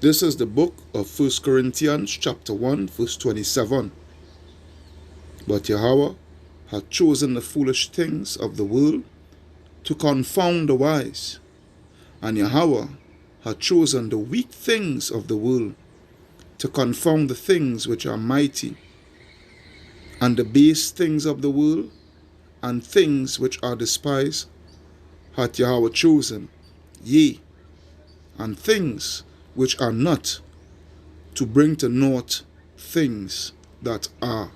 This is the book of 1 Corinthians chapter 1 verse 27. But Yahweh hath chosen the foolish things of the world to confound the wise, and Yahweh hath chosen the weak things of the world to confound the things which are mighty, and the base things of the world, and things which are despised, hath Yahweh chosen, yea, and things which are not, to bring to naught things that are.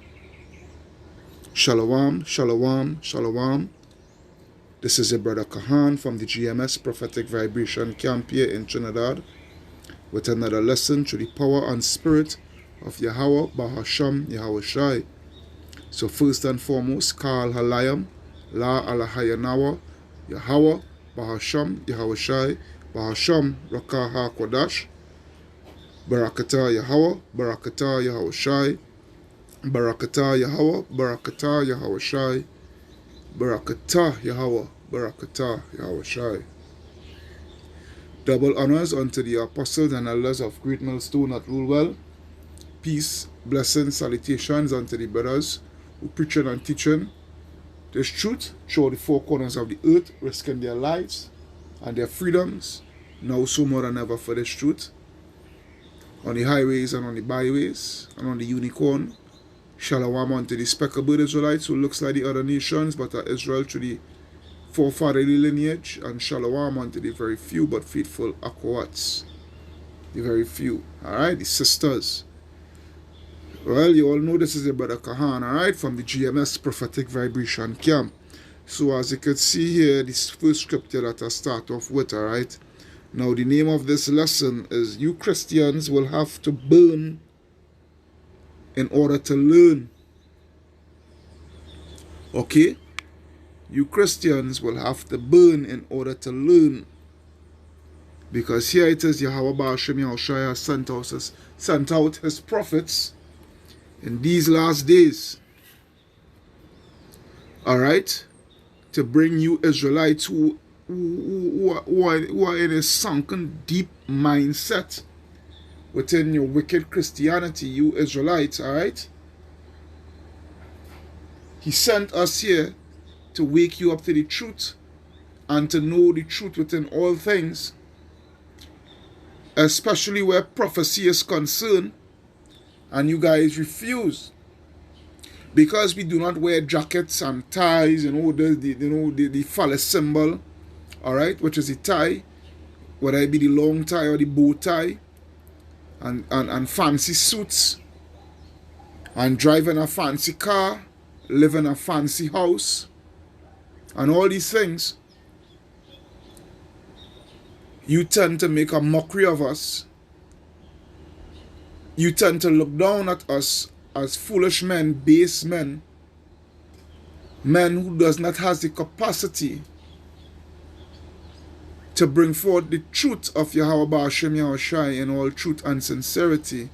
Shalom, shalom, shalom. This is your brother Kahan from the GMS Prophetic Vibration Camp here in Trinidad, with another lesson through the power and spirit of Yahweh Bahasham Yahweh Shai. So first and foremost, Kal Halayam, La Alahayanawa, Yahweh Bahasham Yahweh Shai, Bahasham Rakah HaKodash, Barakatah Yahweh, Barakatah Yahweh Shai, Barakatah Yahweh, Barakatah Yahweh Shai, Barakatah Yahweh, Barakatah Yahweh Shai. Double honors unto the apostles and elders of Great Millstone at Rulewell. Peace, blessings, salutations unto the brothers who preaching and teaching this truth through the four corners of the earth, risking their lives and their freedoms, now so more than ever for this truth, on the highways and on the byways and on the unicorn. Shalom unto the speckled Israelites who looks like the other nations but are Israel through the forefatherly lineage, and shalom unto the very few but faithful Akoats, the very few, alright, the sisters. Well, you all know this is your brother Kahan, alright, from the GMS Prophetic Vibration Camp. So as you can see here, this first scripture that I start off with, alright. Now the name of this lesson is You Christians Will Have to Burn in Order to Learn. Okay? You Christians will have to burn in order to learn. Because here it is, Yahweh Ba'ashem Yahushua sent out his prophets in these last days, alright, to bring you Israelites who are in a sunken, deep mindset within your wicked Christianity, you Israelites, alright? He sent us here to wake you up to the truth and to know the truth within all things, especially where prophecy is concerned, and you guys refuse because we do not wear jackets and ties, the phallus symbol, all right, which is the tie, whether it be the long tie or the bow tie, and fancy suits, and driving a fancy car, live in a fancy house, and all these things. You tend to make a mockery of us. You tend to look down at us as foolish men, base men, men who does not have the capacity to bring forth the truth of Yahweh Ba'ashem Yahushai in all truth and sincerity,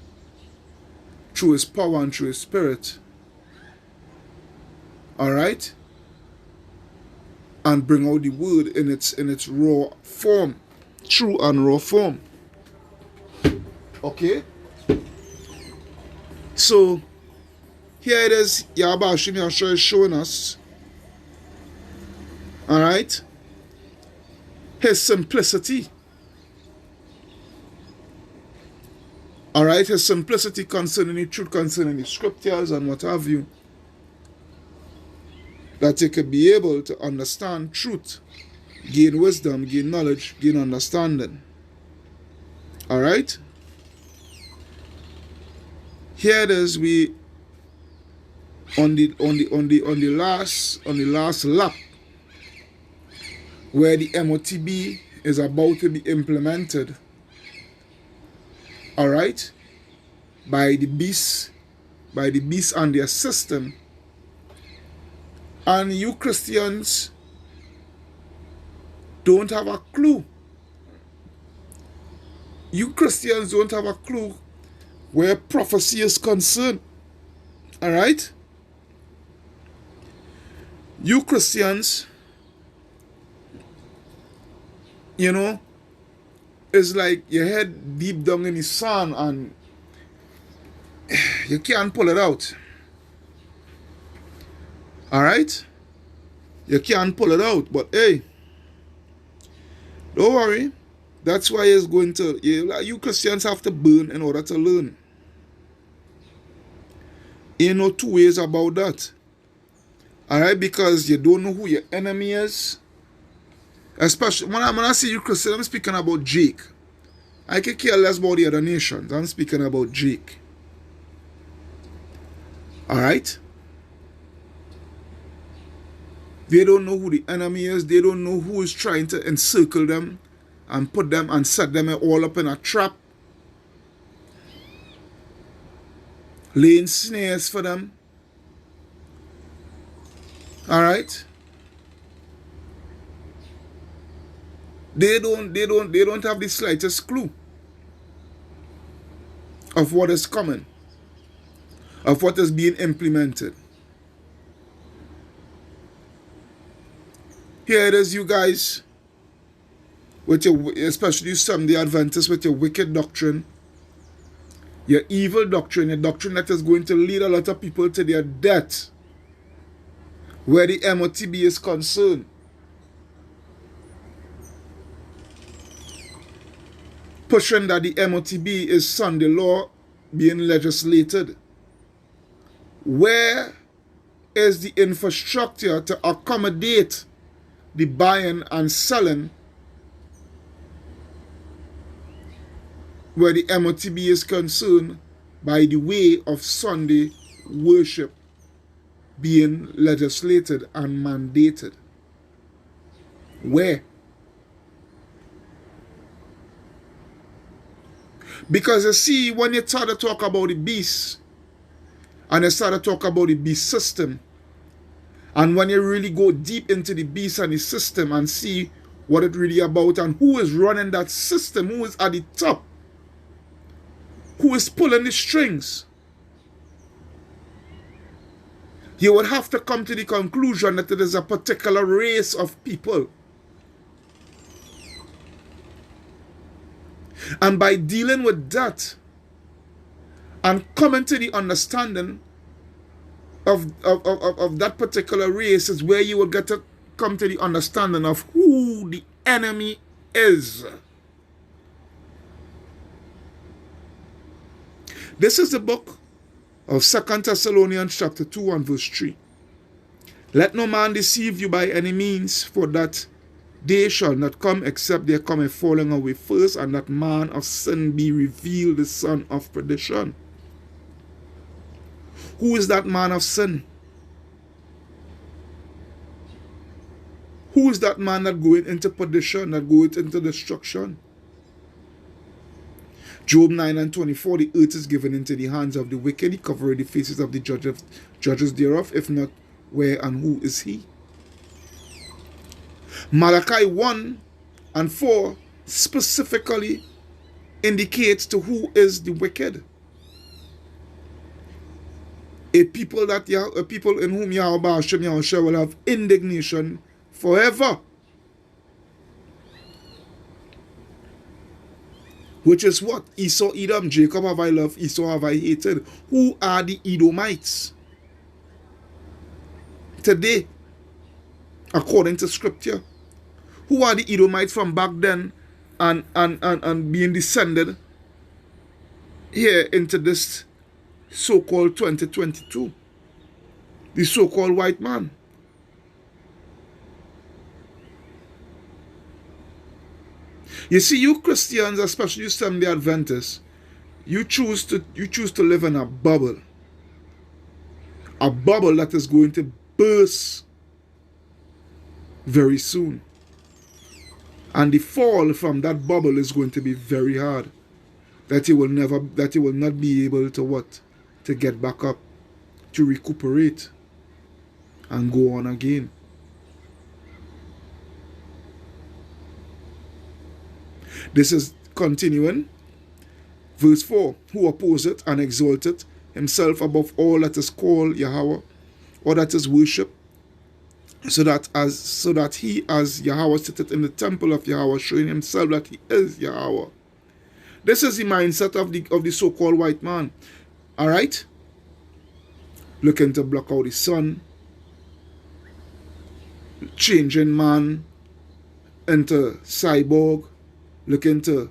through his power and through his spirit. Alright? And bring out the word in its raw form, true and raw form. Okay? So here it is, Yahweh Hashem Yahushua is showing us, alright, his simplicity. Alright, his simplicity concerning the truth, concerning the scriptures and what have you, that you could be able to understand truth, gain wisdom, gain knowledge, gain understanding. Alright? Here it is, we on the last lap where the MOTB is about to be implemented. Alright? By the beast and their system. And you Christians don't have a clue. You Christians don't have a clue where prophecy is concerned. Alright? You Christians, is like your head deep down in the sand and you can't pull it out. Alright? You can't pull it out. But hey, don't worry. That's why it's going to, you Christians have to burn in order to learn. Ain't no two ways about that. Alright? Because you don't know who your enemy is. Especially when I say you Christian, I'm speaking about Jake. I can care less about the other nations. I'm speaking about Jake. Alright? They don't know who the enemy is. They don't know who is trying to encircle them and put them and set them all up in a trap. Laying snares for them. Alright? They don't have the slightest clue of what is coming, of what is being implemented. Here it is, you guys, with your, especially some the Adventists, with your wicked doctrine, your evil doctrine, a doctrine that is going to lead a lot of people to their death, where the MOTB is concerned. Pushing that the MOTB is Sunday law being legislated. Where is the infrastructure to accommodate the buying and selling where the MOTB is concerned by the way of Sunday worship being legislated and mandated? Where? Because you see, when you start to talk about the beast, and you start to talk about the beast system, and when you really go deep into the beast and the system and see what it's really about and who is running that system, who is at the top, who is pulling the strings, you would have to come to the conclusion that it is a particular race of people. And by dealing with that and coming to the understanding of that particular race is where you will get to come to the understanding of who the enemy is. This is the book of 2 Thessalonians chapter 2 and verse 3. Let no man deceive you by any means, for that day shall not come except there come a falling away first, and that man of sin be revealed, the son of perdition. Who is that man of sin? Who is that man that going into perdition, that going into destruction? Job 9 and 24, the earth is given into the hands of the wicked, he covereth the faces of the judges thereof. If not, where and who is he? Malachi 1 and 4 specifically indicates to who is the wicked. A people in whom Yahweh Hashem Yahushua will have indignation forever. Which is what? Esau, Edom, Jacob have I loved, Esau have I hated. Who are the Edomites today, according to scripture? Who are the Edomites from back then and being descended here into this so-called 2022? The so-called white man. You see, you Christians, especially you Seventh-day Adventists, you choose to live in a bubble that is going to burst very soon, and the fall from that bubble is going to be very hard. That you will not be able to get back up, to recuperate, and go on again. This is continuing. Verse 4. Who opposeth and exalteth himself above all that is called Yahweh, or that is worship, so that he as Yahweh sitteth in the temple of Yahweh, showing himself that he is Yahweh. This is the mindset of the so-called white man. Alright? Looking to block out the sun, changing man into cyborg, looking to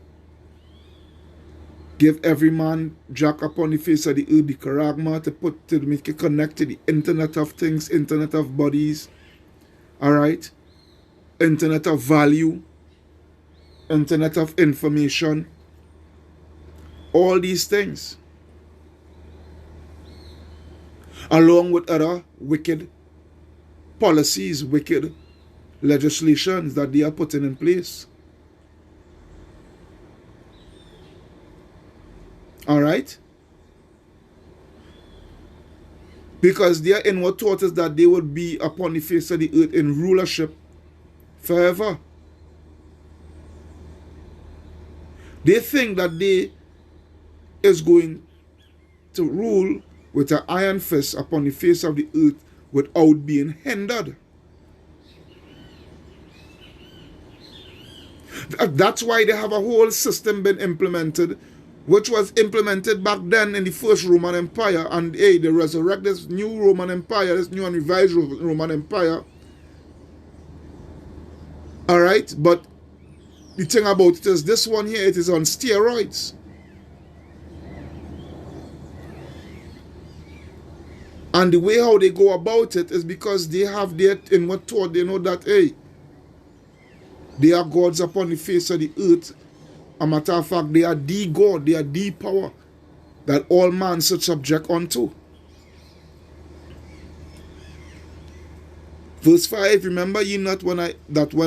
give every man jack upon the face of the earth, the charagma, to make it connect to the internet of things, internet of bodies, alright? Internet of value, internet of information, all these things. Along with other wicked policies, wicked legislations that they are putting in place. Alright? Because their inward thought is that they would be upon the face of the earth in rulership forever. They think that they is going to rule with an iron fist upon the face of the earth without being hindered. That's why they have a whole system been implemented, which was implemented back then in the first Roman Empire, and hey, they resurrect this new Roman Empire, this new and revised Roman Empire. Alright, but the thing about it is this one here, it is on steroids. And the way how they go about it is because they have their inward thought. They know that, hey, they are gods upon the face of the earth. A matter of fact, they are the God, they are the power that all man should subject unto. Verse 5, remember ye not when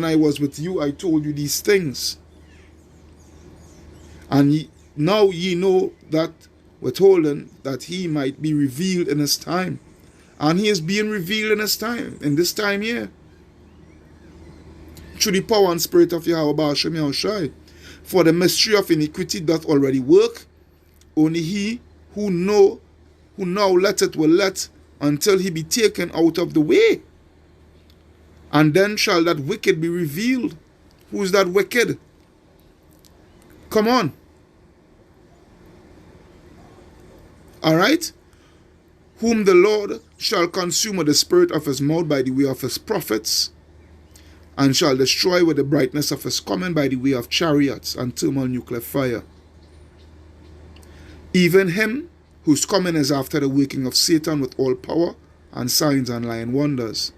I was with you, I told you these things. And now ye know that withholding, that he might be revealed in his time. And he is being revealed in his time, in this time here. Through the power and spirit of Yahweh Ba'ashem Yahushai. For the mystery of iniquity doth already work. Only he who now letteth will let until he be taken out of the way. And then shall that wicked be revealed. Who is that wicked? Come on. Alright? Whom the Lord shall consume with the spirit of his mouth by the way of his prophets, and shall destroy with the brightness of his coming by the way of chariots and thermonuclear fire. Even him whose coming is after the working of Satan with all power and signs and lying wonders.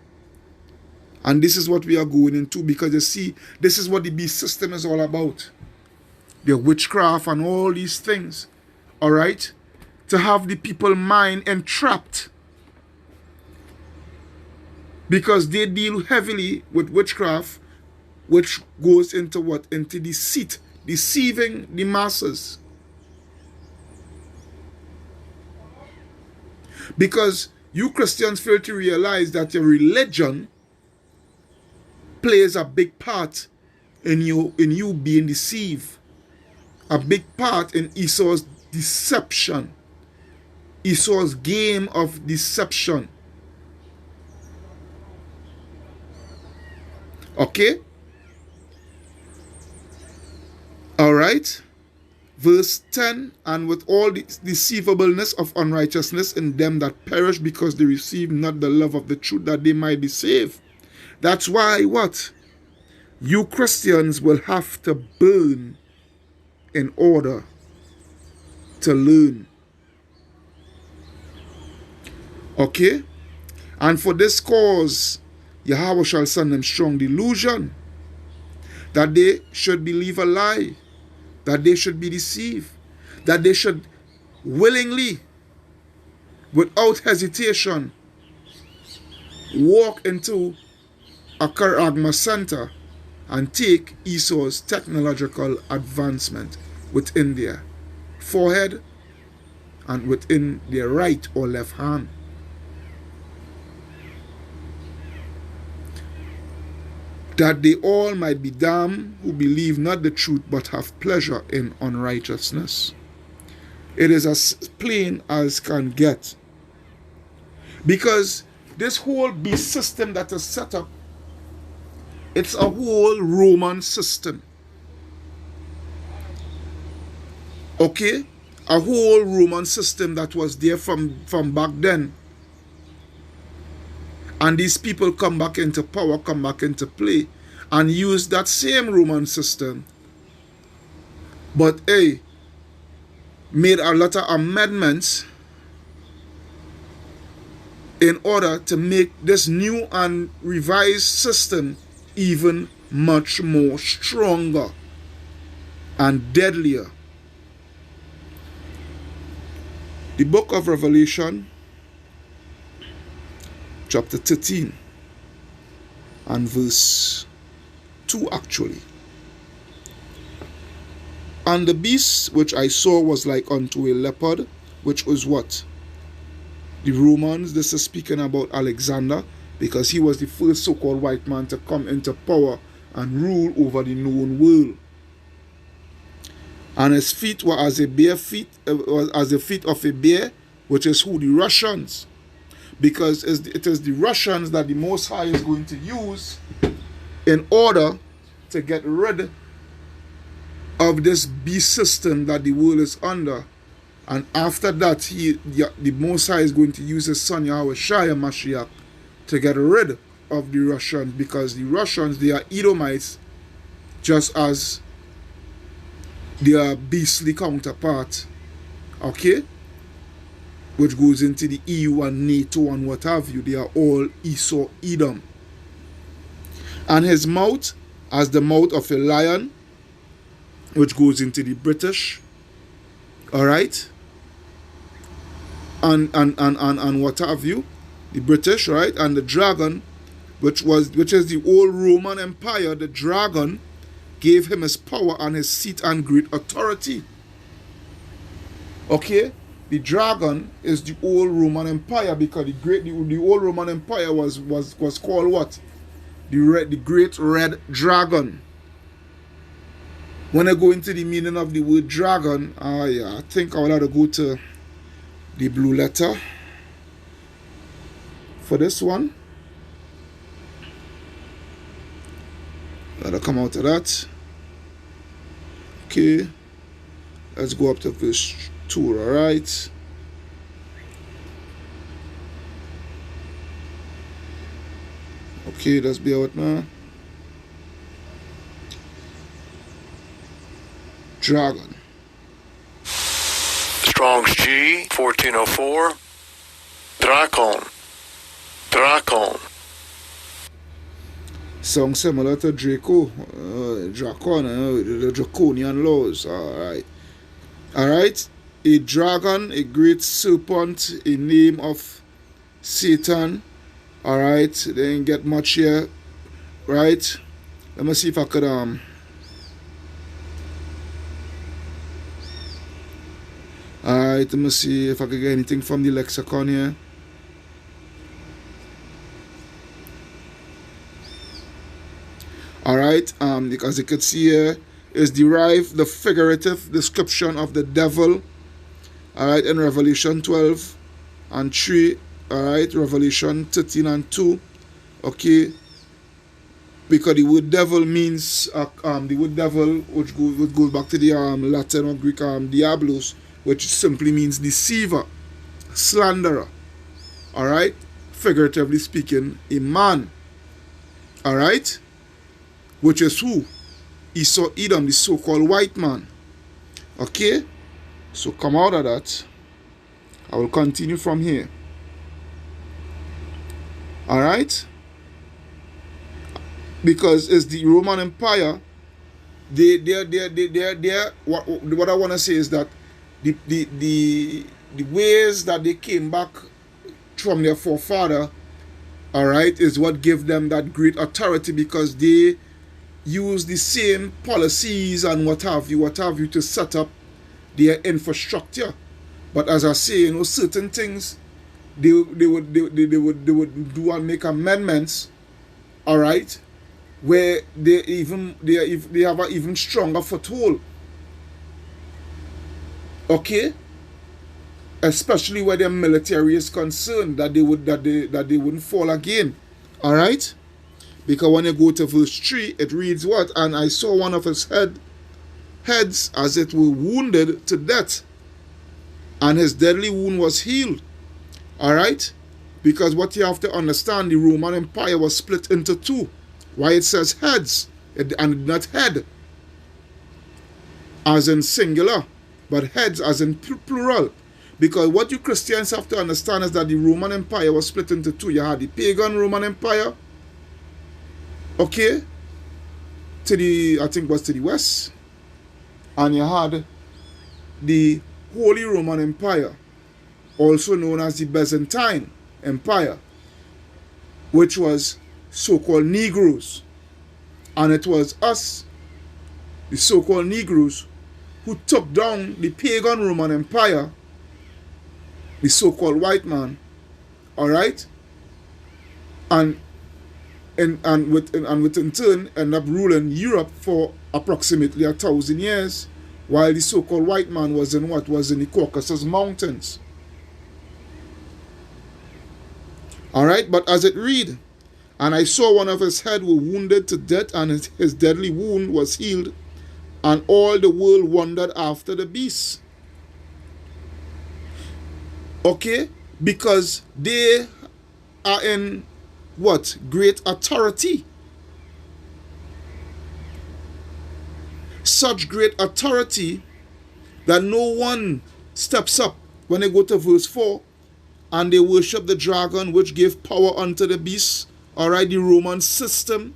And this is what we are going into, because you see, this is what the beast system is all about. The witchcraft and all these things. Alright? To have the people mind entrapped. Because they deal heavily with witchcraft, which goes into what? Into deceit. Deceiving the masses. Because you Christians fail to realize that your religion plays a big part in you being deceived. A big part in Esau's deception. Esau's game of deception. Okay? Alright? Verse 10, and with all the deceivableness of unrighteousness in them that perish, because they receive not the love of the truth, that they might be saved. That's why what? You Christians will have to burn in order to learn. Okay? And for this cause, Yahweh shall send them strong delusion, that they should believe a lie, that they should be deceived, that they should willingly, without hesitation, walk into a charagma center and take Esau's technological advancement within their forehead and within their right or left hand. That they all might be damned who believe not the truth, but have pleasure in unrighteousness. It is as plain as can get. Because this whole beast system that is set up, it's a whole Roman system. Okay? A whole Roman system that was there from back then. And these people come back into power, come back into play, and use that same Roman system. But hey, made a lot of amendments in order to make this new and revised system even much more stronger and deadlier. The book of Revelation, chapter 13 and verse 2 actually. And the beast which I saw was like unto a leopard, which was what? The Romans. This is speaking about Alexander, because he was the first so-called white man to come into power and rule over the known world. And his feet were as a bear feet, as the feet of a bear, which is who? The Russians. Because it is the Russians that the Most High is going to use in order to get rid of this beast system that the world is under. And after that, the Most High is going to use his son Yahushua Mashiach to get rid of the Russians, because the Russians, they are Edomites, just as their beastly counterpart, okay, which goes into the EU and NATO and what have you. They are all Esau Edom. And his mouth as the mouth of a lion, which goes into the British, all right, and what have you, the British, right, and the dragon, which is the old Roman Empire. The dragon gave him his power and his seat and great authority. Okay, the dragon is the old Roman Empire, because the old Roman Empire was called what? The great red dragon. When I go into the meaning of the word dragon, I think I will have to go to the blue letter for this one. That'll come out of that. Okay, let's go up to verse 2, alright? Okay, let's be out now. Dragon. Strong's G 1404. Drakon. Sound similar to Draco. The draconian laws. Alright. A dragon, a great serpent, a name of Satan. Alright. They didn't get much here. Right. Let me see if I could Alright, let me see if I can get anything from the lexicon here. Alright, because you could see here is derived the figurative description of the devil. Alright, in Revelation 12 and 3. Alright, Revelation 13 and 2. Okay. Because the word devil means the word devil, which goes back to the Latin or Greek diablos, which simply means deceiver, slanderer. Alright? Figuratively speaking, a man. Alright? Which is who? Esau Edom, the so-called white man. Okay? So come out of that. I will continue from here. Alright? Because it's the Roman Empire. What I want to say is that the ways that they came back from their forefather, alright, is what gave them that great authority, because they use the same policies and what have you to set up their infrastructure. But as I say, certain things they would do and make amendments, alright, where they have an even stronger foothold. Okay? especially where their military is concerned, that they wouldn't fall again. All right, because when you go to verse 3, it reads what? And I saw one of his heads as it were wounded to death, and his deadly wound was healed. All right, because what you have to understand, the Roman Empire was split into two. Why it says heads and not head as in singular, but heads as in plural. Because what you Christians have to understand is that the Roman Empire was split into two. You had the pagan Roman Empire, okay, to the, I think was to the west, and you had the Holy Roman Empire, also known as the Byzantine Empire, which was so-called Negroes. And it was us, the so-called Negroes, who took down the pagan Roman Empire, the so-called white man, all right, and with in turn end up ruling Europe for approximately 1,000 years, while the so-called white man was in what? Was in the Caucasus Mountains. All right, but as it read, and I saw one of his head were wounded to death, and his deadly wound was healed, and all the world wondered after the beast. Okay, because they are in what? Great authority. Such great authority that no one steps up when they go to verse 4 and they worship the dragon which gave power unto the beast. All right, the Roman system.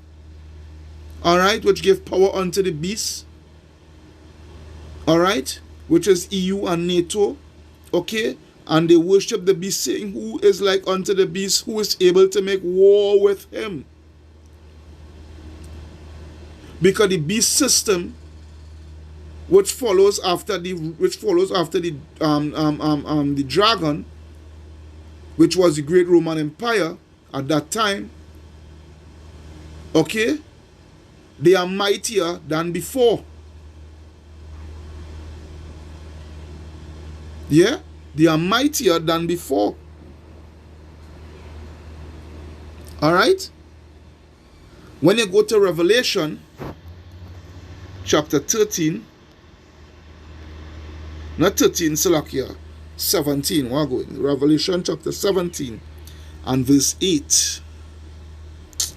All right, which gave power unto the beast. All right, which is EU and NATO. Okay, and they worship the beast, saying, who is like unto the beast, who is able to make war with him? Because the beast system, which follows after the dragon, which was the great Roman Empire at that time, okay, they are mightier than before. Yeah, they are mightier than before. All right. When you go to Revelation chapter 13, not 13, Salakia, 17, we're going. Revelation chapter 17 and verse 8.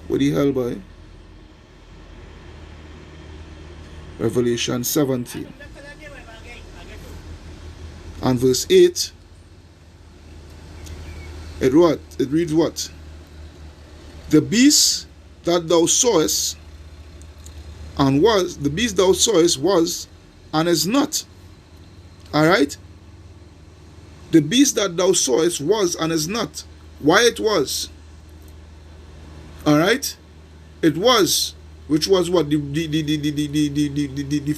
What the hell, boy? Revelation 17 and verse 8. It reads what? The beast that thou sawest and was, the beast thou sawest was and is not. All right? The beast that thou sawest was and is not. Why it was? All right? It was, which was what? The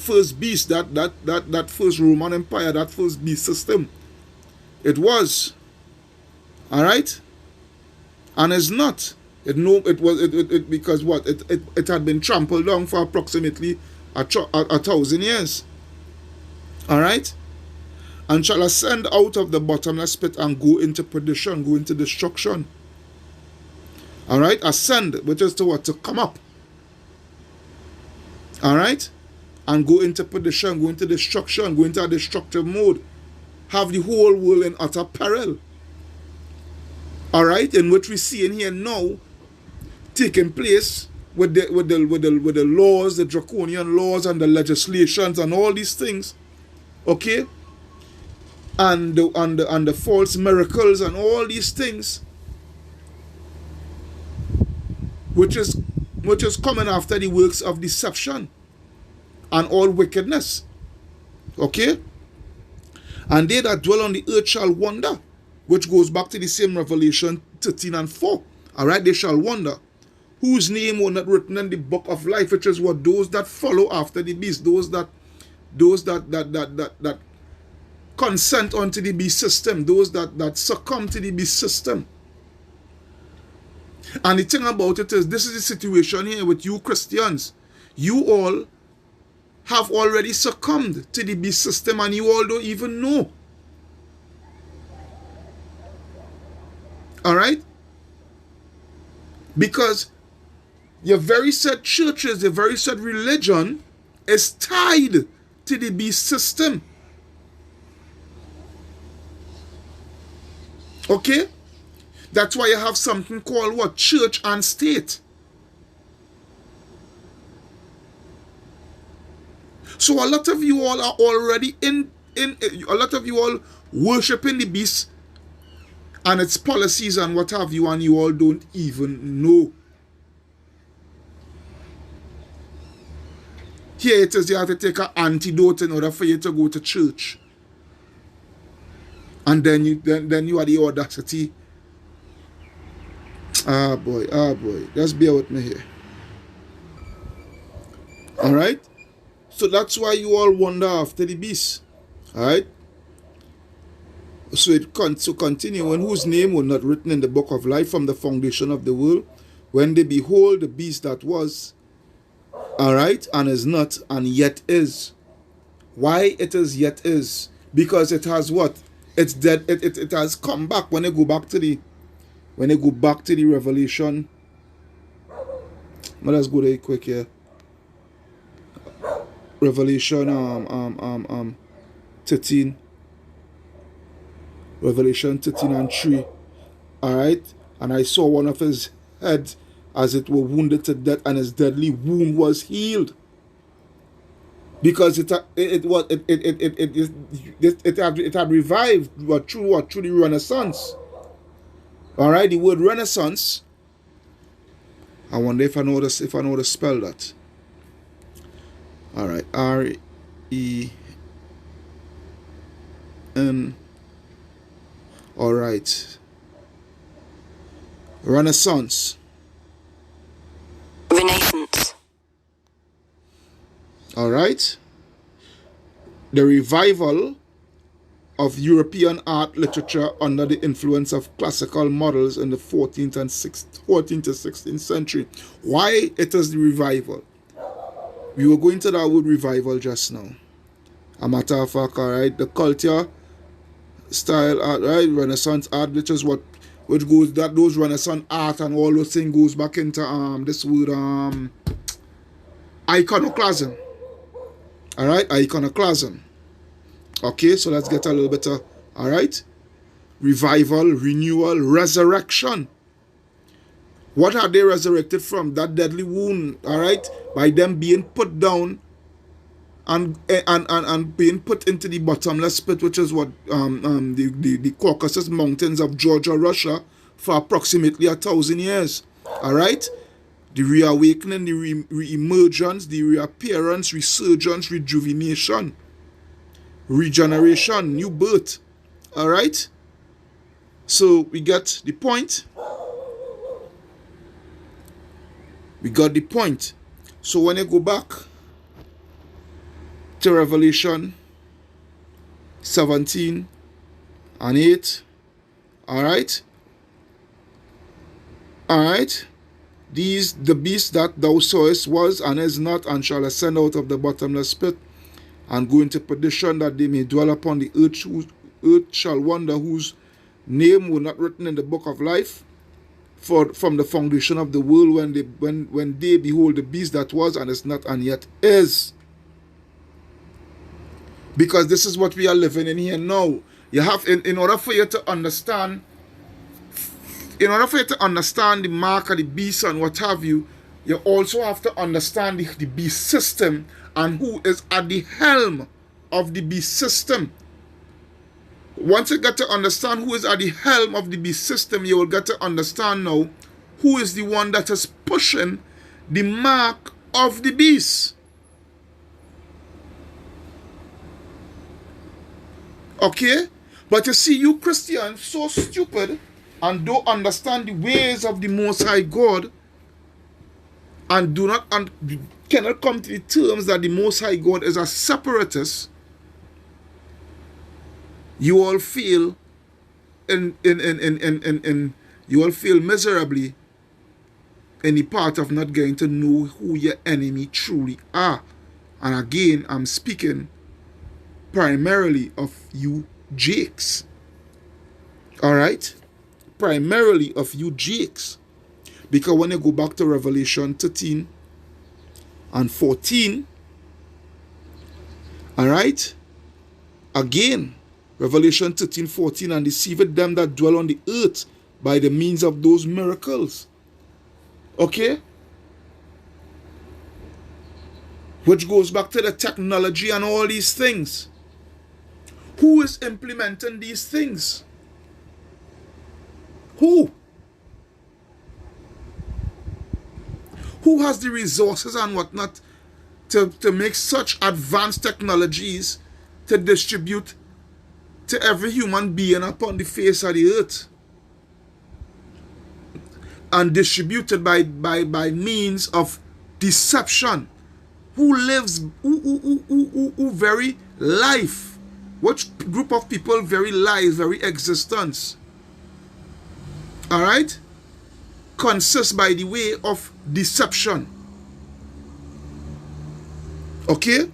first beast, that first Roman Empire, that first beast system. It was. All right? And is not. Because what? It had been trampled down for approximately 1,000 years. All right? And shall ascend out of the bottomless pit and go into perdition, go into destruction. All right? Ascend, which is to what? To come up. All right? And go into perdition, go into destruction, go into a destructive mode. Have the whole world in utter peril. All right? In which we see in here now taking place with the laws, the draconian laws and the legislations and all these things. Okay? And the false miracles and all these things, which is coming after the works of deception and all wickedness. Okay? And they that dwell on the earth shall wonder, which goes back to the same Revelation 13 and 4. All right? They shall wonder, whose name were not written in the book of life, which is what? Those that follow after the beast, those that consent unto the beast system, those that succumb to the beast system. And the thing about it is, this is the situation here with you Christians. You all have already succumbed to the beast system and you all don't even know. All right? Because your very said churches, your very said religion is tied to the beast system. Okay? That's why you have something called what? Church and state. So a lot of you all are already a lot of you all worshiping the beast and its policies and what have you, and you all don't even know. Here it is, you have to take an antidote in order for you to go to church. And then you are the audacity. Ah boy. Just bear with me here. Alright? So that's why you all wander after the beast. Alright? So it continue, and whose name was not written in the book of life from the foundation of the world, when they behold the beast that was, alright, and is not, and yet is. Why it is yet is? Because it has what? It's dead. It has come back. When they go back to the Revelation. Let's go there quick here. Revelation 13. Revelation 13 and 3. Alright? And I saw one of his head as it were wounded to death, and his deadly wound was healed. Because it had revived through the Renaissance. Alright, the word Renaissance. I wonder if I know how to spell that. Alright, R-E-N. Alright. Renaissance. Renaissance. Alright. The revival of European art literature under the influence of classical models in the 14th to 16th century. Why it is the revival? We were going to that word revival just now. A matter of fact, alright, the culture, style art, right, Renaissance art, which is which goes, that those Renaissance art and all those things goes back into this word iconoclasm. Alright, iconoclasm. Okay, so let's get a little bit of, alright, revival, renewal, resurrection. What are they resurrected from? That deadly wound, alright, by them being put down and being put into the bottomless pit, which is what the Caucasus Mountains of Georgia, Russia, for approximately 1,000 years. Alright? The reawakening, the re-emergence, the reappearance, resurgence, rejuvenation, regeneration, new birth. Alright? So we get the point. We got the point. So when you go back to Revelation 17 and 8, alright, the beast that thou sawest was and is not, and shall ascend out of the bottomless pit and go into perdition, that they may dwell upon the earth, whose earth shall wonder, whose name were not written in the book of life from the foundation of the world, when they behold the beast that was and is not and yet is. Because this is what we are living in here now. You have, in order for you to understand the mark of the beast and what have you, you also have to understand the beast system and who is at the helm of the beast system. Once you get to understand who is at the helm of the beast system, you will get to understand now who is the one that is pushing the mark of the beast. Okay? But you see, you Christians so stupid and don't understand the ways of the Most High God, and cannot come to the terms that the Most High God is a separatist. You all feel you all feel miserably in the part of not getting to know who your enemy truly are. And again, I'm speaking primarily of you Jakes. Alright? primarily of you Jakes. Because when you go back to Revelation 13 and 14, alright, again, Revelation 13, 14, and deceived them that dwell on the earth by the means of those miracles. Okay? Which goes back to the technology and all these things. Who is implementing these things? Who? Who has the resources and whatnot to make such advanced technologies to distribute to every human being upon the face of the earth? And distributed by means of deception. Who lives, who very life? Which group of people very life, very existence? Alright? Consists by the way of deception. Okay?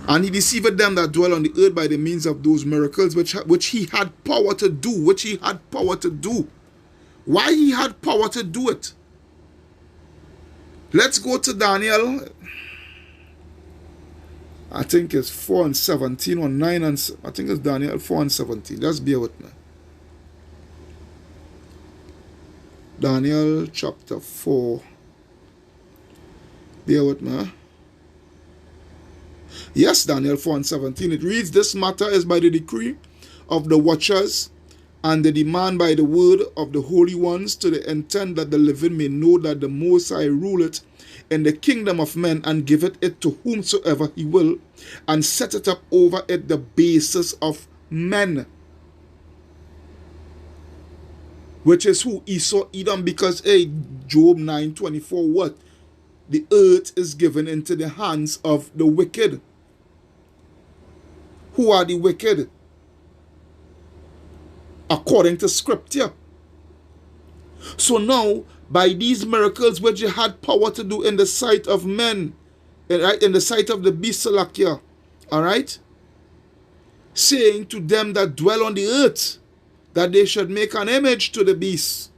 And he deceived them that dwell on the earth by the means of those miracles which he had power to do. Which he had power to do. Why he had power to do it? Let's go to Daniel. I think it's 4 and 17 or 9 and I think it's Daniel 4 and 17. Just bear with me. Daniel chapter 4. Bear with me. Yes, Daniel 4 and 17. It reads, this matter is by the decree of the watchers and the demand by the word of the holy ones, to the intent that the living may know that the Most High ruleth in the kingdom of men, and giveth it to whomsoever he will, and set it up over it the basis of men. Which is who? Esau, Edom, because hey, Job 9:24, what? The earth is given into the hands of the wicked. Who are the wicked? According to scripture. So now, by these miracles which you had power to do in the sight of men, right, in the sight of the beast, Salakia, alright, saying to them that dwell on the earth, that they should make an image to the beast.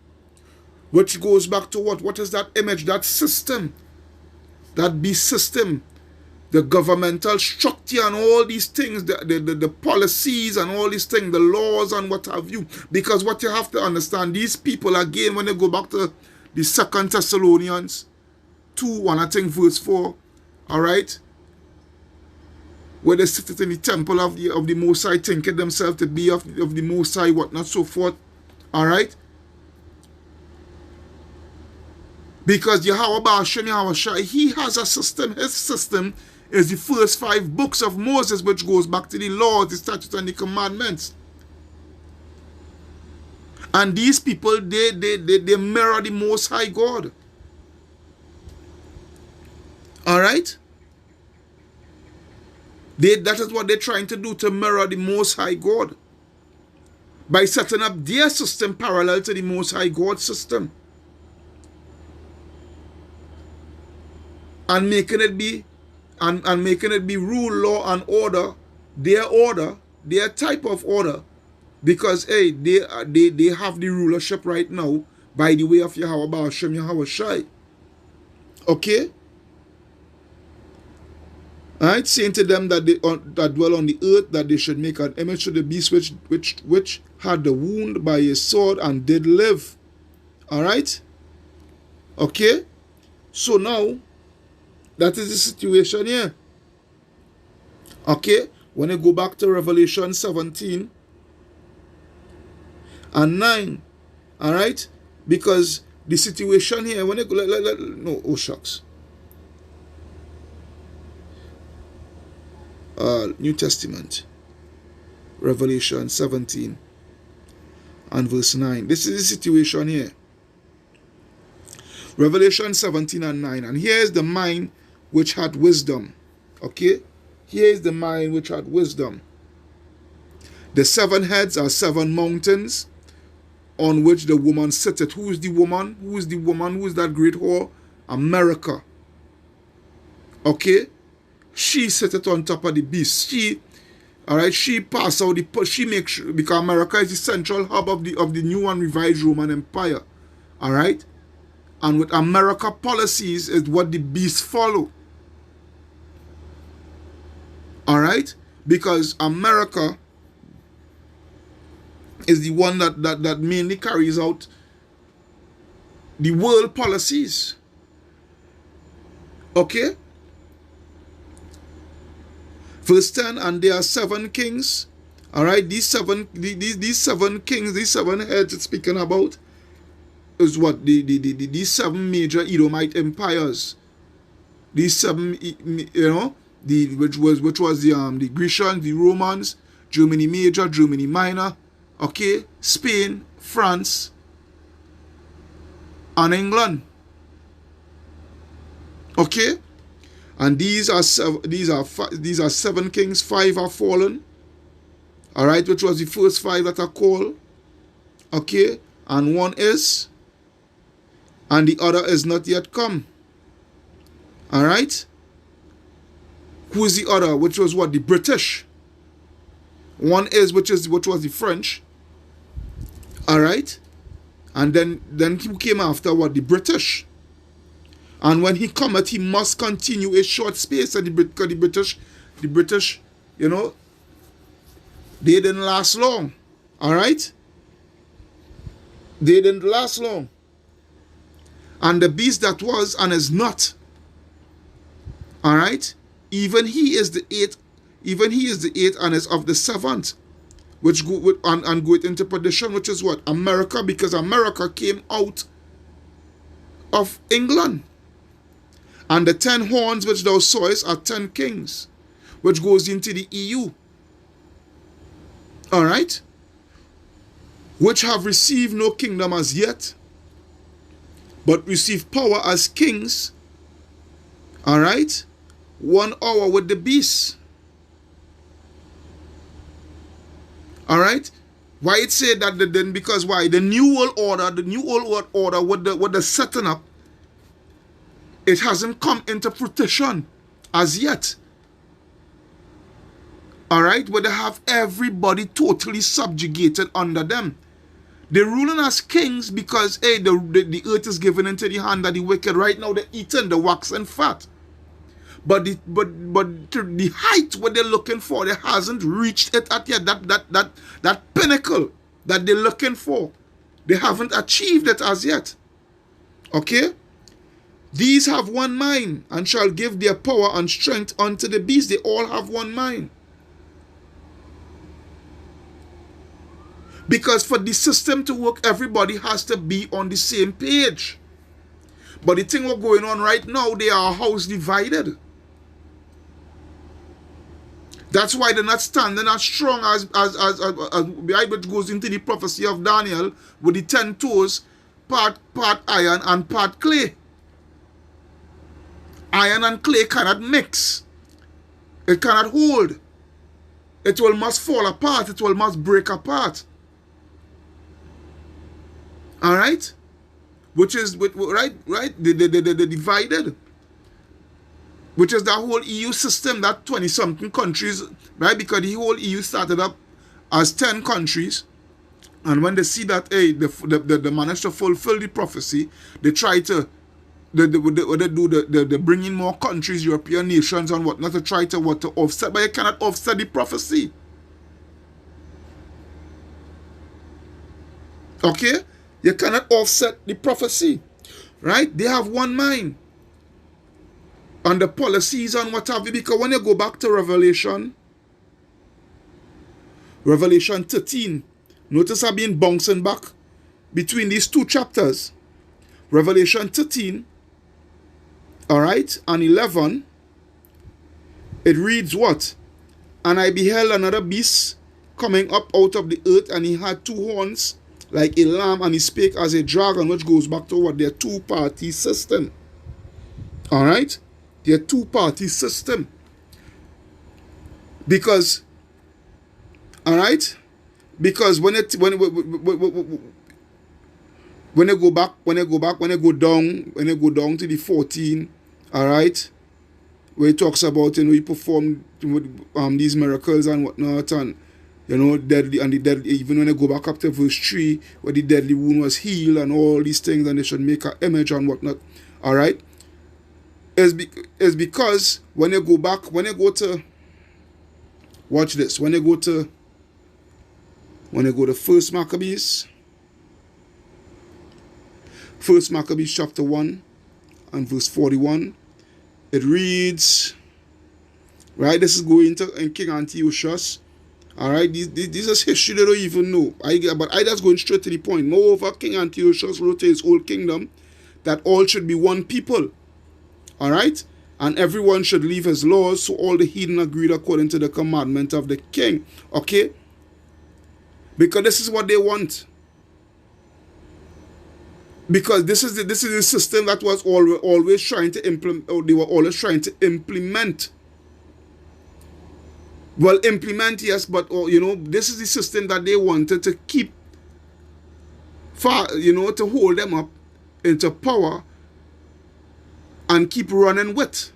Which goes back to what? What is that image? That system. That beast system. The governmental structure and all these things, the policies and all these things, the laws and what have you. Because what you have to understand, these people, again, when they go back to the 2 Thessalonians 2, I think verse 4, alright, where they sit in the temple of the Most High, thinking themselves to be of the Most High, whatnot, so forth, alright. Because Yahweh Ba'ashem Yahweh Shai, he has a system. His system is the first 5 books of Moses, which goes back to the laws, the statutes, and the commandments. And these people, they mirror the Most High God. Alright? That is what they're trying to do, to mirror the Most High God. By setting up their system parallel to the Most High God system. And making it be rule, law, and order, their type of order, because hey, they have the rulership right now by the way of Yahweh Ba'ashem Yahweh Shai. Okay? Alright, saying to them that that dwell on the earth, that they should make an image to the beast which had the wound by a sword and did live. Alright? Okay? So now, that is the situation here. Okay? When I go back to Revelation 17 and 9. Alright? Because the situation here, when I go, no, oh shucks. New Testament. Revelation 17 and verse 9. This is the situation here. Revelation 17 and 9. And here is the mind which had wisdom. Okay? Here is the mind which had wisdom. The 7 heads are 7 mountains on which the woman sitteth. Who is the woman? Who is the woman? Who is that great whore? America. Okay? She sitteth on top of the beast. She, All right, she pass out she makes sure, because America is the central hub of the new and revised Roman Empire. All right, and with America policies is what the beast follow. All right, because America is the one that mainly carries out the world policies. Okay. Verse 10, and there are 7 kings. All right, these seven kings, these 7 heads it's speaking about is what these 7 major Edomite empires. These 7, which was the Grecians, the Romans, Germany Major, Germany Minor, okay, Spain, France, and England. Okay. And these are 7 kings. 5 are fallen. All right, which was the first 5 that are called. Okay, and 1 is, and the other is not yet come. All right. Who is the other? Which was what? The British. 1 is, which was the French. All right, and then who came after what? The British. And when he cometh, he must continue a short space. And the British, you know, they didn't last long. All right? They didn't last long. And the beast that was and is not. All right? Even he is the 8th. Even he is the 8th and is of the 7th. Which go and go into perdition, which is what? America, because America came out of England. And the 10 horns which thou sawest are 10 kings, which goes into the EU. All right? Which have received no kingdom as yet, but receive power as kings. All right? 1 hour with the beast. All right? Why it said that then? Because why? The new world order with the setting up, it hasn't come into fruition as yet. All right, where they have everybody totally subjugated under them. They're ruling as kings because hey, the earth is given into the hand of the wicked. Right now they're eating the wax and fat. But the height what they're looking for, they hasn't reached it at yet. That pinnacle that they're looking for, they haven't achieved it as yet. Okay? These have one mind, and shall give their power and strength unto the beast. They all have one mind. Because for the system to work, everybody has to be on the same page. But the thing what's going on right now, they are a house divided. That's why they're not standing as strong as which goes into the prophecy of Daniel with the 10 toes, part iron and part clay. Iron and clay cannot mix. It cannot hold. It will must fall apart. It will must break apart. All right? Which is, right? The divided. Which is the whole EU system, that 20-something countries, right? Because the whole EU started up as 10 countries. And when they see that, hey, they managed to fulfill the prophecy, they try to they bring in more countries, European nations and whatnot to try to offset, but you cannot offset the prophecy. Okay? You cannot offset the prophecy. Right? They have one mind. And the policies and what have you, because when you go back to Revelation 13, notice I've been bouncing back between these 2 chapters. Revelation 13, all right, and 11, it reads what? And I beheld another beast coming up out of the earth, and he had 2 horns like a lamb, and he spake as a dragon, which goes back to what? Their 2-party system. All right? Their 2-party system. Because, all right? Because when you go down to the 14, all right, where he talks about, he performed these miracles and whatnot, and deadly, and the deadly, even when they go back up to verse 3, where the deadly wound was healed and all these things, and they should make an image and whatnot. All right, is because when they go back, when they go to, watch this, when they go to First Maccabees chapter 1 and verse 41, it reads, right, this is going to King Antiochus. All right, this is history they don't even know. But I just going straight to the point. Moreover, King Antiochus wrote to his whole kingdom that all should be one people. All right, and everyone should leave his laws. So all the heathen agreed according to the commandment of the king. Okay, because this is what they want. Because this is the system that was always trying to implement. Or they were always trying to implement. Well, implement, yes, but this is the system that they wanted to keep far, to hold them up into power and keep running with,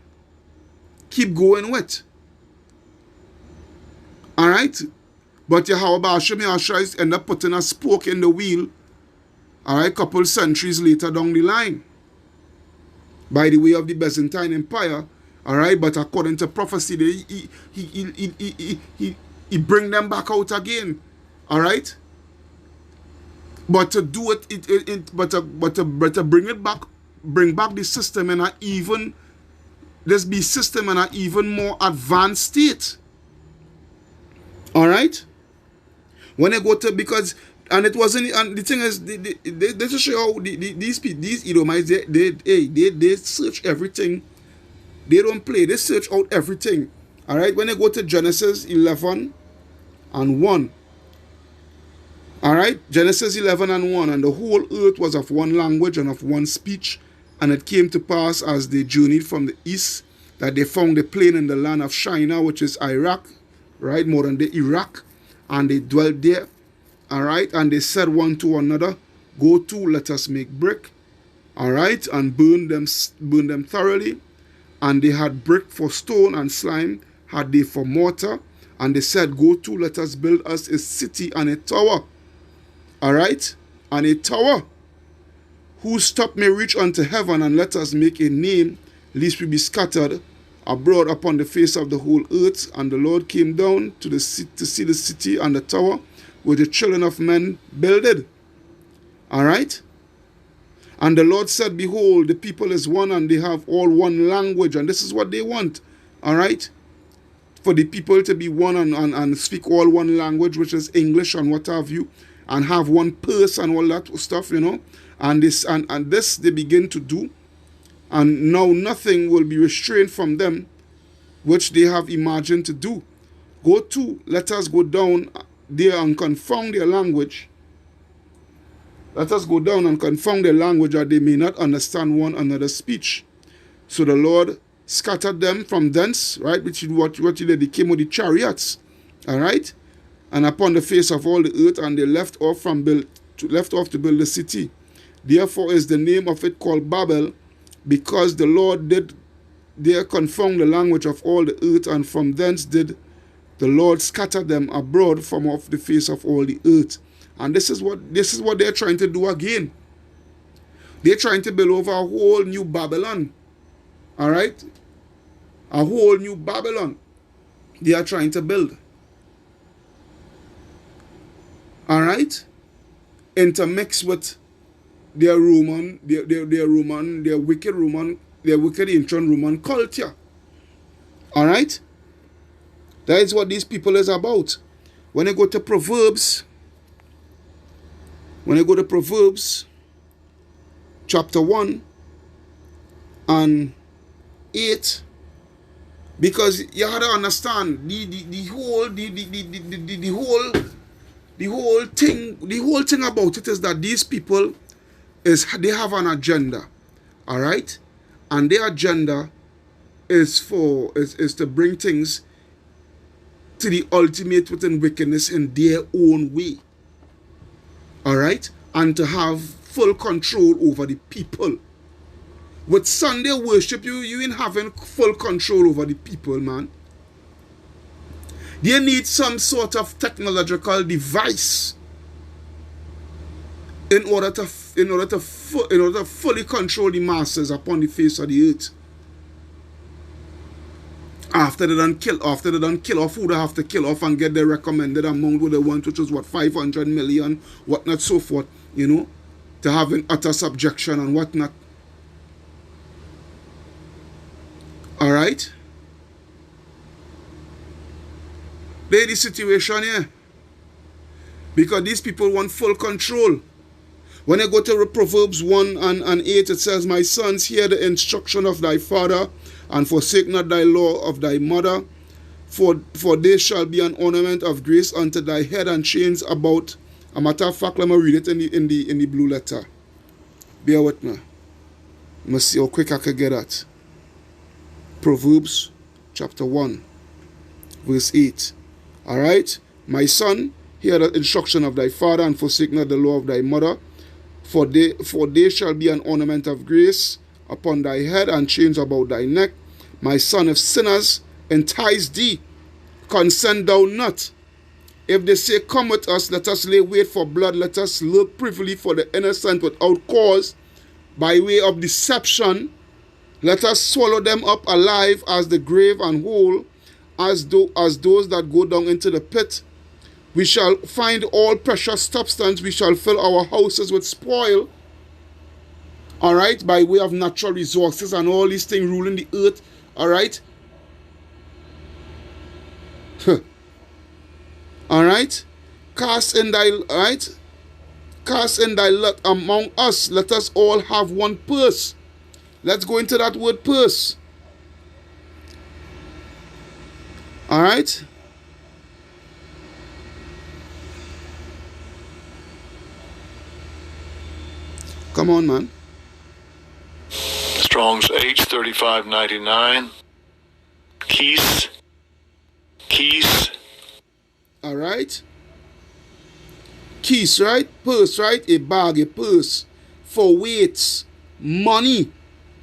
keep going with. All right, but Yahweh Hashem end up putting a spoke in the wheel. All right, couple centuries later down the line, by the way of the Byzantine Empire. All right, but according to prophecy, he bring them back out again. All right, but to do it, but to bring back the system in system in an even more advanced state. All right, when I go to, because, and it wasn't, and the thing is, they just show how these Edomites, they search everything. They don't play. They search out everything. All right. When they go to Genesis 11 and 1. All right. Genesis 11 and 1. And the whole earth was of one language and of one speech. And it came to pass as they journeyed from the east that they found a plain in the land of Shinar, which is Iraq. Right. Modern day Iraq. And they dwelt there. All right. And they said one to another, go to, let us make brick. All right. And burn them thoroughly. And they had brick for stone, and slime had they for mortar. And they said, go to, let us build us a city and a tower. All right? And a tower whose top may reach unto heaven, and let us make a name, lest we be scattered abroad upon the face of the whole earth. And the Lord came down to see the city and the tower which the children of men builded. All right? And the Lord said, behold, the people is one, and they have all one language. And this is what they want. All right? For the people to be one and speak all one language, which is English and what have you. And have one purse and all that stuff, And this they begin to do. And now nothing will be restrained from them, which they have imagined to do. Go to, let us go down there and confound their language. Let us go down and confound their language, that they may not understand one another's speech. So the Lord scattered them from thence, right? Which is what he did. They came with the chariots, all right? And upon the face of all the earth, and they left off to build the city. Therefore is the name of it called Babel, because the Lord did there confound the language of all the earth, and from thence did the Lord scatter them abroad from off the face of all the earth. And this is what they're trying to do again. They're trying to build over a whole new Babylon. All right? A whole new Babylon they are trying to build. All right? Intermix with their Roman, their wicked ancient Roman culture. All right? That is what these people is about. When I go to Proverbs, chapter 1 and 8, because you have to understand the whole thing about it is that these people they have an agenda, all right, and their agenda is to bring things to the ultimate within wickedness in their own way. All right, and to have full control over the people. With Sunday worship, you ain't having full control over the people, man. They need some sort of technological device in order to fully control the masses upon the face of the earth. After they done kill off who they have to kill off and get the recommended amount what they want, which is what, 500 million, whatnot, so forth, you know, to have an utter subjection and whatnot. Alright? There's the situation here. Because these people want full control. When I go to Proverbs 1 and 8, it says, My sons, hear the instruction of thy father, and forsake not thy law of thy mother, for they shall be an ornament of grace unto thy head, and chains about. A matter of fact, let me read it in the blue letter. Bear with me. Let me see how quick I can get that. Proverbs chapter 1, verse 8. Alright? My son, hear the instruction of thy father, and forsake not the law of thy mother, for they shall be an ornament of grace upon thy head, and chains about thy neck. My son, if sinners entice thee, consent thou not. If they say, Come with us, let us lay wait for blood, let us look privily for the innocent without cause, by way of deception, let us swallow them up alive as the grave, and whole as those that go down into the pit. We shall find all precious substance, we shall fill our houses with spoil. Alright, by way of natural resources and all these things ruling the earth. Alright. Alright. Cast in thy lot among us. Let us all have one purse. Let's go into that word purse. Alright. Come on, man. Strong's H3599. Keys. Alright. Keys, right? Purse, right? A bag, a purse. For weights. Money.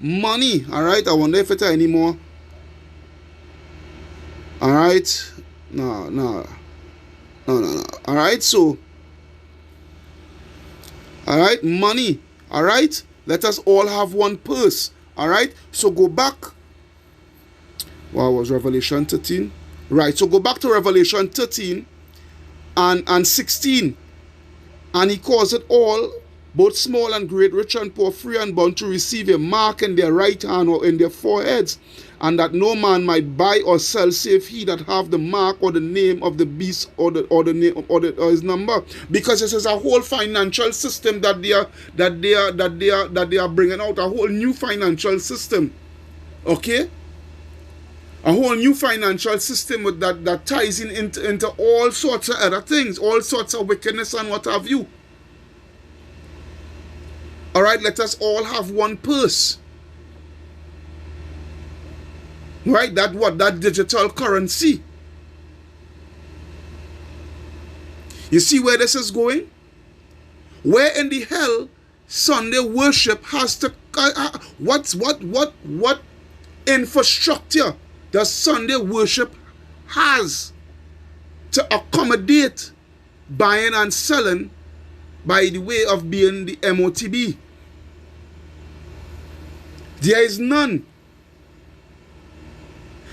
Alright. I wonder if it's anymore. Alright. No. Alright, so. Alright, money. Alright. Let us all have one purse. Alright. So go back. What was Revelation 13? Right. So go back to Revelation 13 and 16. And he calls it all, both small and great, rich and poor, free and bond, to receive a mark in their right hand or in their foreheads, and that no man might buy or sell save he that have the mark or the name of the beast or the name or his number. Because this is a whole financial system that they are bringing out, a whole new financial system. Okay? A whole new financial system with that ties into all sorts of other things, all sorts of wickedness and what have you. Alright, let us all have one purse. Right, that digital currency. You see where this is going? Where in the hell Sunday worship has to what infrastructure does Sunday worship has to accommodate buying and selling by the way of being the MOTB? There is none.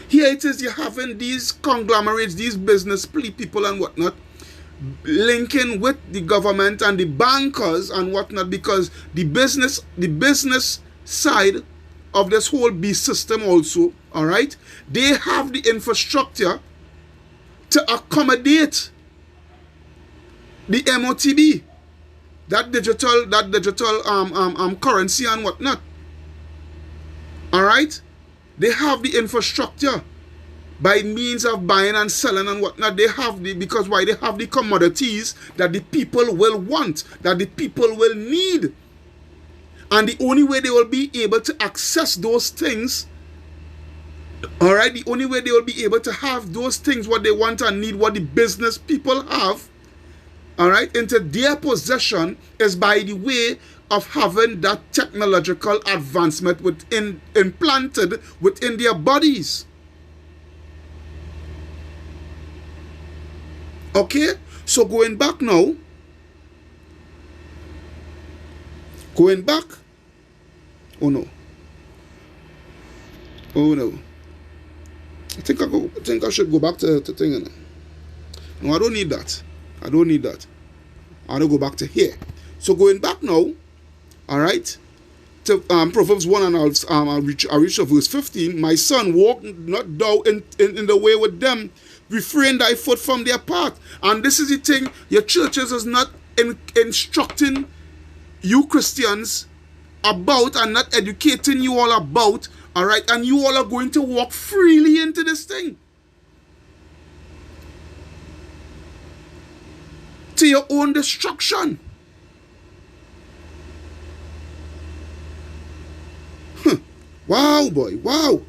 Here it is, you're having these conglomerates, these business people and whatnot, linking with the government and the bankers and whatnot, because the business side of this whole beast system also, all right, they have the infrastructure to accommodate the MOTB, that digital currency and whatnot. All right, they have the infrastructure by means of buying and selling and whatnot. They have because why? They have the commodities that the people will want, that the people will need. And the only way they will be able to access those things, all right, the only way they will be able to have those things, what they want and need, what the business people have, all right, into their possession is by the way of having that technological advancement implanted within their bodies. Okay, so going back now, oh no, I think I should go back to thing. No, I don't need that. I want to go back to here. So going back now, all right, to Proverbs 1, and I reach to verse 15. My son, walk not thou in the way with them, refrain thy foot from their path. And this is the thing, your churches is not instructing you Christians about and not educating you all about, all right, and you all are going to walk freely into this thing. To your own destruction. Wow, boy, wow.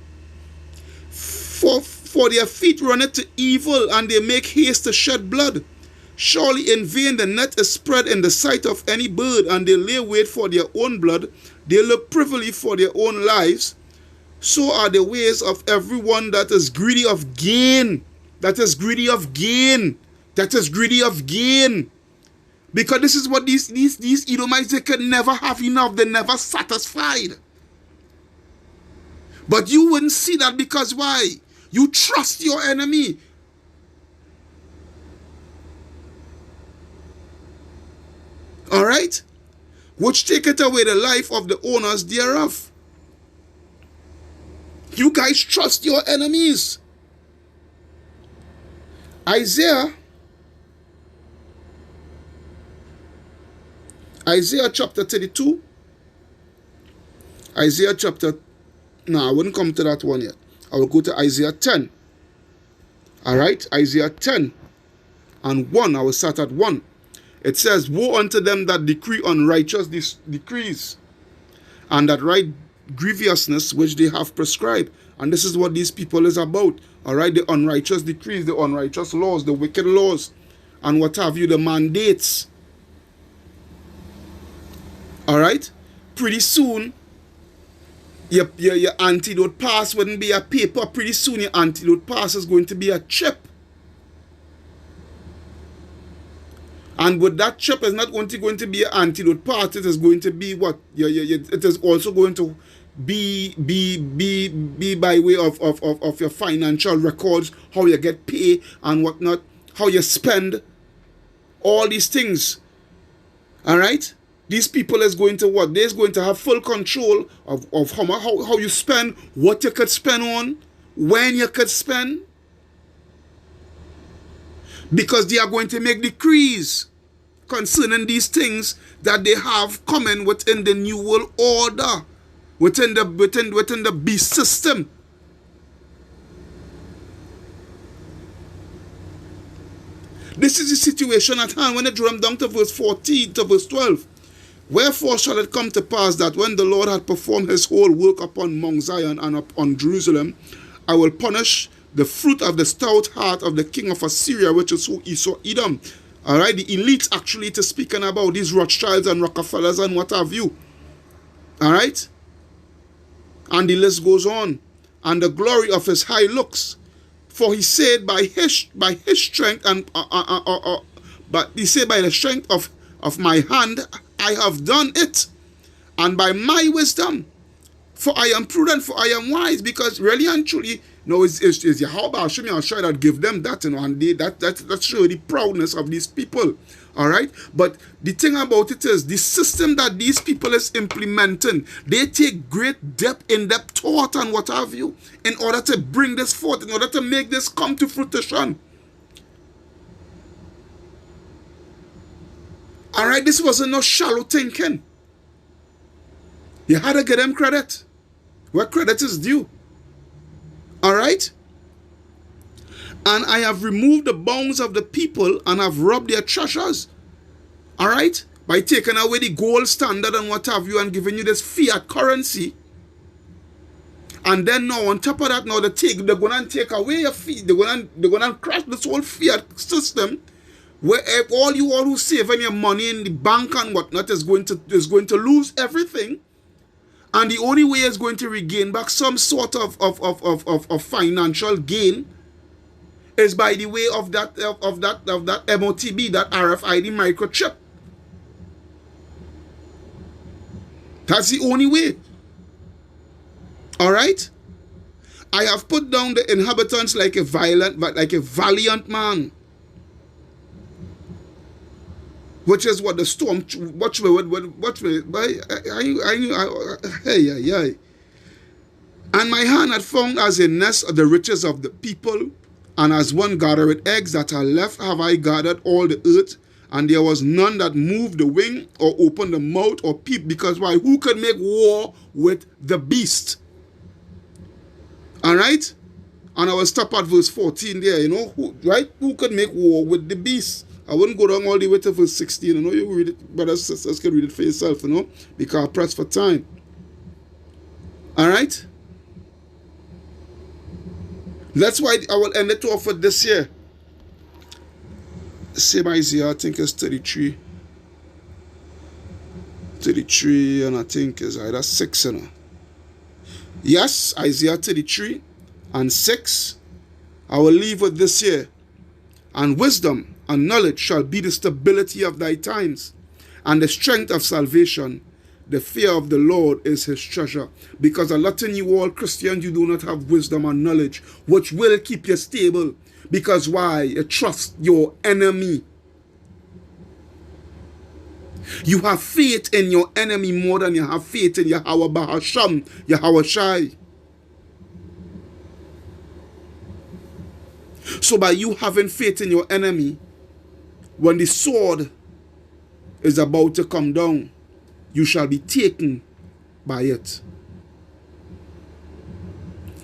For their feet runneth to evil, and they make haste to shed blood. Surely in vain the net is spread in the sight of any bird, and they lay wait for their own blood. They look privily for their own lives. So are the ways of everyone that is greedy of gain. That is greedy of gain. That is greedy of gain. Because this is what these Edomites, they could never have enough. They're never satisfied. But you wouldn't see that because why? You trust your enemy. All right? Which taketh away the life of the owners thereof. You guys trust your enemies. Isaiah chapter 32. No, I wouldn't come to that one yet. I will go to Isaiah 10. All right? Isaiah 10 and 1. I will start at 1. It says, woe unto them that decree unrighteous decrees, and that write grievousness which they have prescribed. And this is what these people is about. All right? The unrighteous decrees, the unrighteous laws, the wicked laws, and what have you, the mandates. All right? Pretty soon, your antidote pass wouldn't be a paper. Pretty soon, your antidote pass is going to be a chip. And with that chip, is not going to be an antidote pass. It is going to be what? It is also going to be by way of your financial records, how you get paid and whatnot, how you spend, all these things. All right? These people is going to what? They're going to have full control of how you spend, what you could spend on, when you could spend. Because they are going to make decrees concerning these things that they have coming within the new world order, within the beast system. This is the situation at hand when it drum down to verse 14 to verse 12. Wherefore shall it come to pass that when the Lord hath performed his whole work upon Mount Zion and upon Jerusalem, I will punish the fruit of the stout heart of the king of Assyria, which is who Esau Edom. All right, the elites actually to speaking about these Rothschilds and Rockefellers and what have you. All right, and the list goes on. And the glory of his high looks, for he said by his strength and but he said by the strength of my hand I have done it, and by my wisdom, for I am prudent, for I am wise. Because really and truly, it's Yahweh Hashem Yahshua that give them that, and that show the proudness of these people. All right, but the thing about it is the system that these people is implementing, they take great in-depth thought and what have you in order to bring this forth, in order to make this come to fruition. All right, this wasn't no shallow thinking. You had to give them credit where credit is due. All right? And I have removed the bounds of the people and have robbed their treasures. All right? By taking away the gold standard and what have you and giving you this fiat currency. And then now on top of that, now they're going to take away your fiat. They're going to crash this whole fiat system. where all you all who saving your money in the bank and whatnot is going to lose everything, and the only way is going to regain back some sort of financial gain is by the way of that MOTB, that RFID microchip. That's the only way. All right. I have put down the inhabitants like a valiant man, which is what the storm. Hey. And my hand had found as a nest of the riches of the people, and as one gathereth eggs that are left, have I gathered all the earth, and there was none that moved the wing or opened the mouth or peeped, because why? Who could make war with the beast? All right? And I will stop at verse 14 there, you know, who could make war with the beast? I wouldn't go down all the way to verse 16. I know you read it, brothers and sisters can read it for yourself, you know, because I press for time. All right? That's why I will end it off with this here. Same Isaiah, I think it's 33. 33, and I think it's either 6, you know. Yes, Isaiah 33 and 6. I will leave with this here. And wisdom and knowledge shall be the stability of thy times, and the strength of salvation. The fear of the Lord is his treasure. Because a lot of you all Christians, you do not have wisdom and knowledge, which will keep you stable. Because why? You trust your enemy. You have faith in your enemy more than you have faith in Yahweh Bahasham, Yahweh Shai. So by you having faith in your enemy, when the sword is about to come down, you shall be taken by it.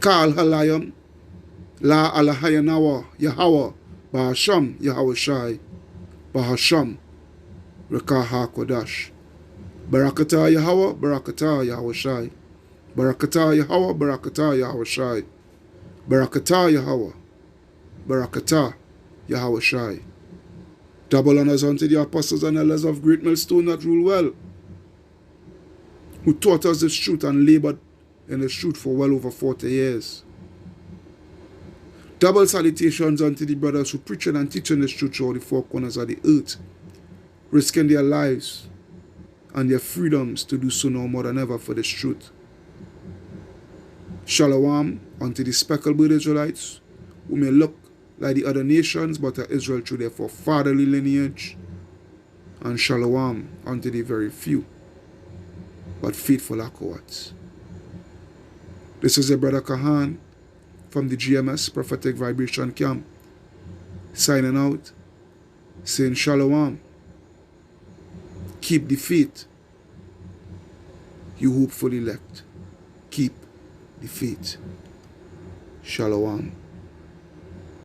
Kal halayam, la alahayanawa, Yahweh Bahasham, Yahweh Shai, Bahasham, Rekaha Kodash. Barakatah Yahweh, Barakatah Yahweh Shai. Barakatah Yahweh, Barakatah Yahweh Shai. Barakatah Yahweh, Barakatah Yahweh Shai. Double honors unto the apostles and elders of Great Millstone that rule well, who taught us this truth and labored in the truth for well over 40 years. Double salutations unto the brothers who preaching and teaching this truth through all the four corners of the earth, risking their lives and their freedoms to do so no more than ever for this truth. Shalom unto the speckled-bird Israelites, who may look like the other nations, but are Israel through their forefatherly lineage. And shalom unto the very few, but faithful Akoats. This is your brother Kahan from the GMS Prophetic Vibration Camp, signing out, saying shalom. Keep the faith, you hopeful elect. Keep the faith. Shalom.